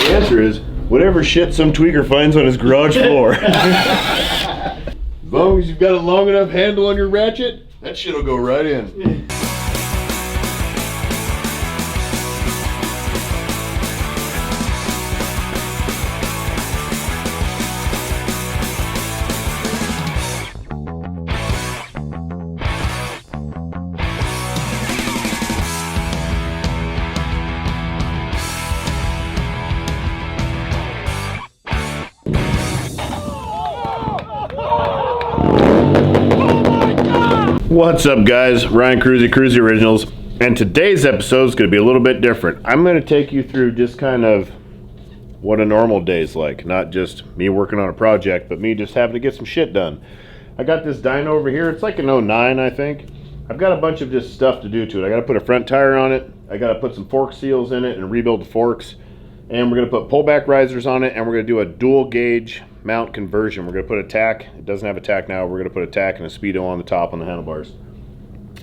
The answer is whatever shit some tweaker finds on his garage floor. As long as you've got a long enough handle on your ratchet, that shit'll go right in. What's up, guys? Ryan Kruesi Originals, and today's episode is going to be a little bit different. I'm going to take you through just kind of what a normal day is like, not just me working on a project, but me just having to get some shit done. I got this dyno over here. It's like an 09, I think. I've got a bunch of just stuff to do to it. I got to put a front tire on it. I got to put some fork seals in it and rebuild the forks. And we're going to put pullback risers on it, and we're going to do a dual gauge mount conversion. We're going to put a tack. It doesn't have a tack now. We're going to put a tack and a speedo on the top on the handlebars.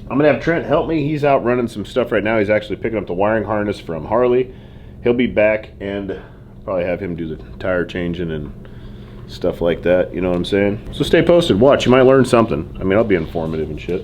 I'm going to have Trent help me. He's out running some stuff right now. He's actually picking up the wiring harness from Harley. He'll be back, and probably have him do the tire changing and stuff like that. You know what I'm saying? So stay posted. Watch. You might learn something. I mean, I'll be informative and shit.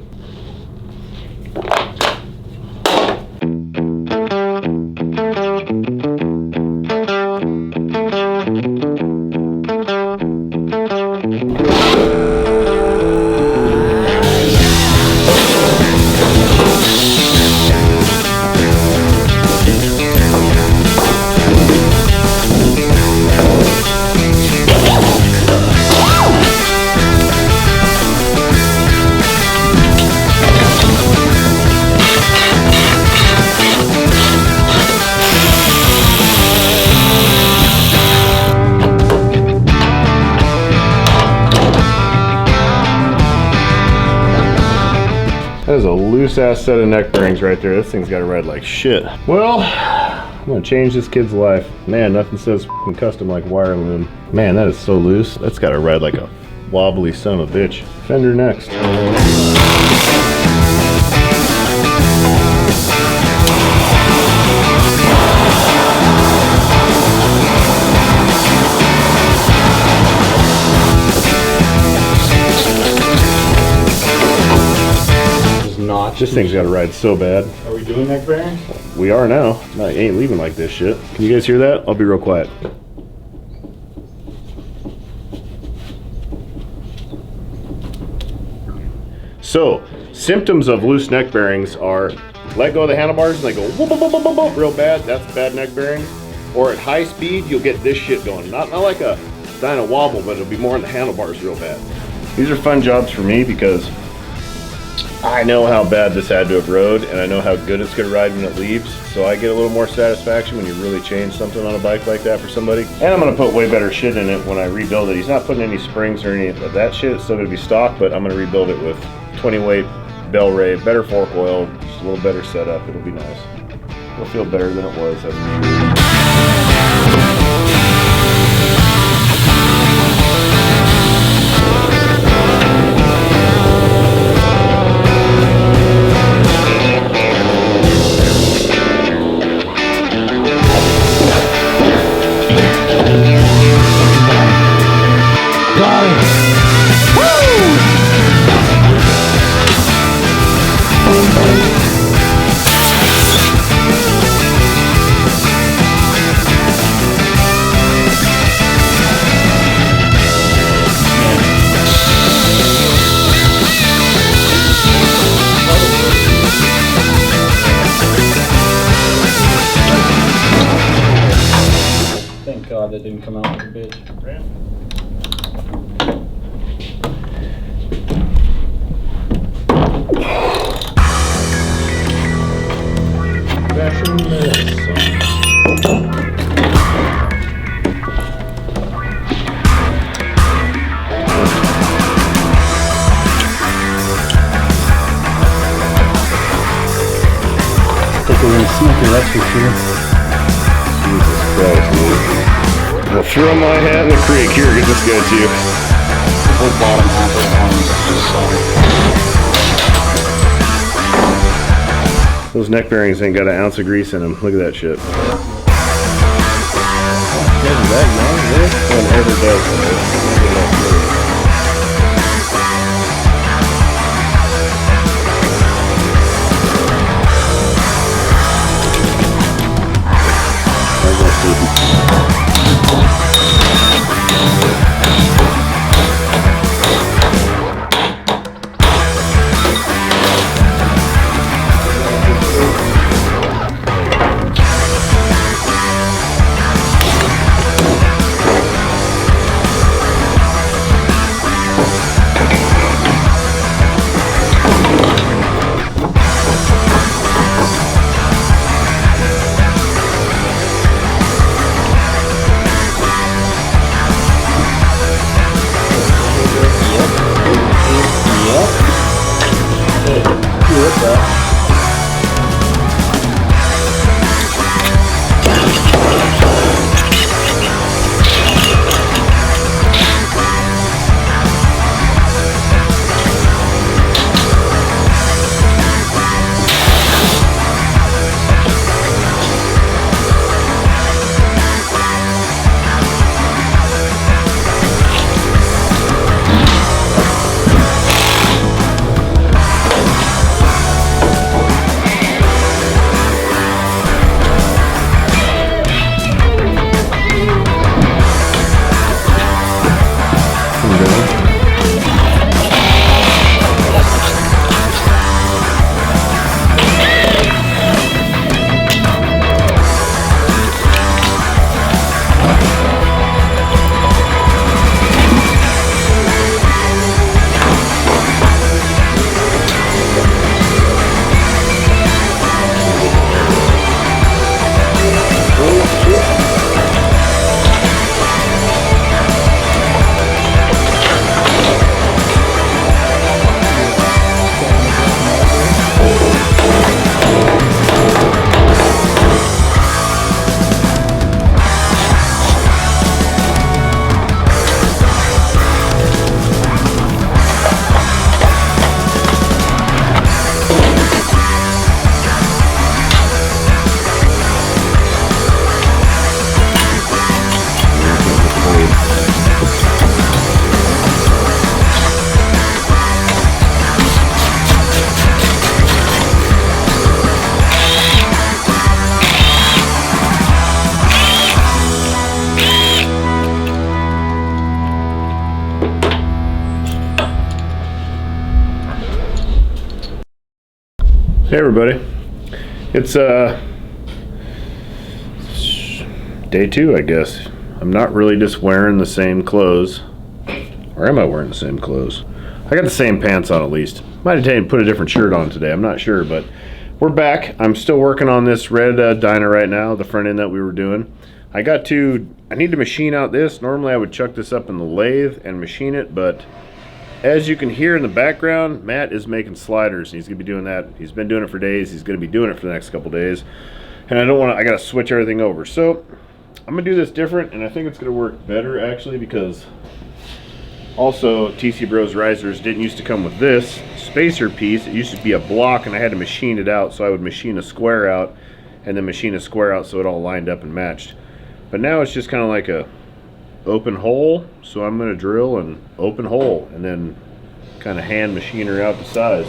That is a loose ass set of neck bearings right there. This thing's got to ride like shit. Well, I'm gonna change this kid's life. Man, nothing says f***ing custom like wire loom. Man, that is so loose. That's got to ride like a wobbly son of a bitch. Fender next. This thing's got to ride so bad. Are we doing neck bearings? We are now. I ain't leaving like this shit. Can you guys hear that? I'll be real quiet. So, symptoms of loose neck bearings are let go of the handlebars and they go whoop, whoop, whoop, whoop, whoop, real bad. That's bad neck bearing. Or at high speed, you'll get this shit going. Not like a dyno wobble, but it'll be more in the handlebars real bad. These are fun jobs for me because I know how bad this had to have rode, and I know how good it's going to ride when it leaves, so I get a little more satisfaction when you really change something on a bike like that for somebody. And I'm going to put way better shit in it when I rebuild it. He's not putting any springs or any of that shit. It's still going to be stock, but I'm going to rebuild it with 20 weight bell ray, better fork oil, just a little better setup. It'll be nice. It'll feel better than it was, that's for sure. Thank God that didn't come out like a bitch. Fashion medicine. Think we're gonna sneak it, that's for sure. Jesus Christ, dude. Well, throw my hat in the creek. Here, get this guy to you. The whole bottom half of the arm is Those neck bearings ain't got an ounce of grease in them. Look at that shit. never does though. Hey everybody, it's day 2, I guess. I'm not really just wearing the same clothes, or am I wearing the same clothes? I got the same pants on at least. Might have put a different shirt on today, I'm not sure, but we're back. I'm still working on this red Dyna right now, the front end that we were doing. I need to machine out this. Normally I would chuck this up in the lathe and machine it, but as you can hear in the background, Matt is making sliders. He's going to be doing that. He's been doing it for days. He's going to be doing it for the next couple days. And I got to switch everything over. So I'm going to do this different, and I think it's going to work better actually, because also TC Bros risers didn't used to come with this spacer piece. It used to be a block, and I had to machine it out. So I would machine a square out and then machine a square out so it all lined up and matched. But now it's just kind of like a open hole, so I'm going to drill an open hole and then kind of hand machine her out to size.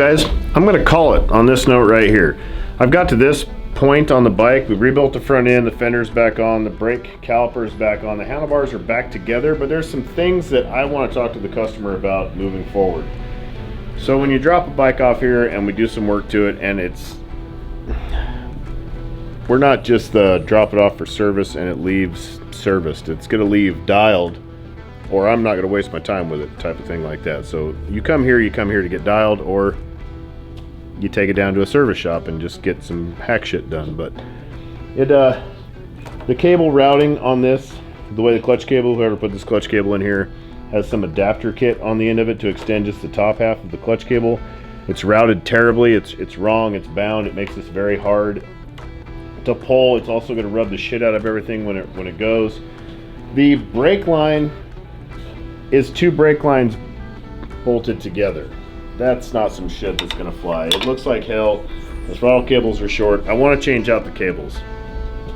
guys, I'm gonna call it on this note right here. I've got to this point on the bike. We rebuilt the front end, the fender's back on, the brake caliper's back on, the handlebars are back together, but there's some things that I want to talk to the customer about moving forward. So when you drop a bike off here and we do some work to it, and we're not just drop it off for service and it leaves serviced. It's gonna leave dialed, or I'm not gonna waste my time with it, type of thing like that. So you come here to get dialed, or you take it down to a service shop and just get some hack shit done. But the cable routing on this, the way the clutch cable, whoever put this clutch cable in here, has some adapter kit on the end of it to extend just the top half of the clutch cable. It's routed terribly. It's wrong. It's bound. It makes this very hard to pull. It's also going to rub the shit out of everything when it goes. The brake line is 2 brake lines bolted together. That's not some shit that's gonna fly. It looks like hell. The throttle cables are short. I want to change out the cables.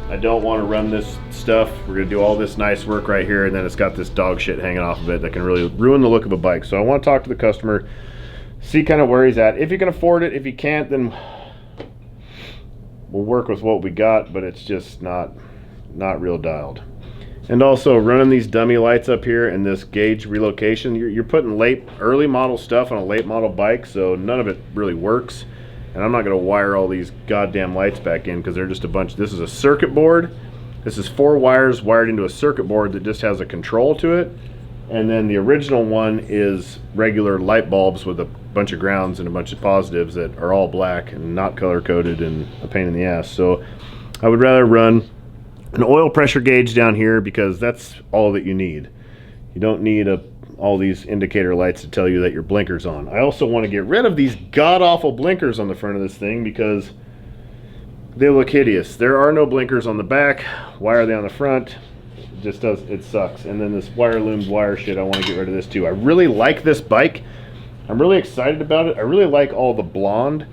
I don't want to run this stuff. We're gonna do all this nice work right here, and then it's got this dog shit hanging off of it that can really ruin the look of a bike. So I want to talk to the customer, see kind of where he's at. If you can afford it, if you can't, then we'll work with what we got, but it's just not real dialed. And also running these dummy lights up here and this gauge relocation, you're putting early model stuff on a late model bike, so none of it really works. And I'm not gonna wire all these goddamn lights back in because they're just a bunch. This is a circuit board. This is 4 wires wired into a circuit board that just has a control to it. And then the original one is regular light bulbs with a bunch of grounds and a bunch of positives that are all black and not color coded and a pain in the ass. So I would rather run an oil pressure gauge down here because that's all that you need. You don't need all these indicator lights to tell you that your blinker's on. I also want to get rid of these god-awful blinkers on the front of this thing because they look hideous. There are no blinkers on the back. Why are they on the front? It sucks. And then this wire loomed wire shit, I want to get rid of this too. I really like this bike. I'm really excited about it. I really like all the blonde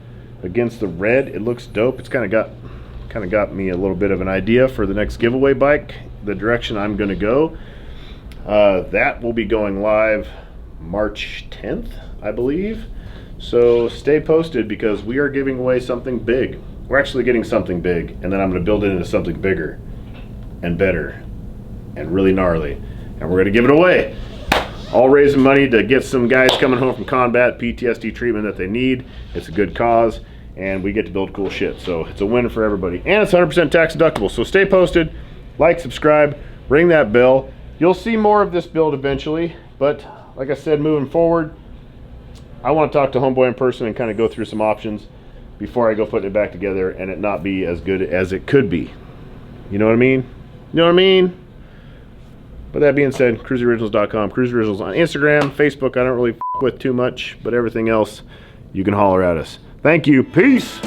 against the red. It looks dope. It's kind of got me a little bit of an idea for the next giveaway bike, the direction I'm going to go. That will be going live March 10th, I believe. So stay posted because we are giving away something big. We're actually getting something big, and then I'm going to build it into something bigger and better and really gnarly, and we're going to give it away. All raising money to get some guys coming home from combat PTSD treatment that they need. It's a good cause, and we get to build cool shit. So it's a win for everybody, and it's 100% tax deductible. So stay posted, like, subscribe, ring that bell. You'll see more of this build eventually, but like I said, moving forward, I want to talk to homeboy in person and kind of go through some options before I go putting it back together and it not be as good as it could be. You know what I mean? You know what I mean? But that being said, KruesiOriginals.com, Kruesi Originals on Instagram, Facebook, I don't really f with too much, but everything else, you can holler at us. Thank you. Peace.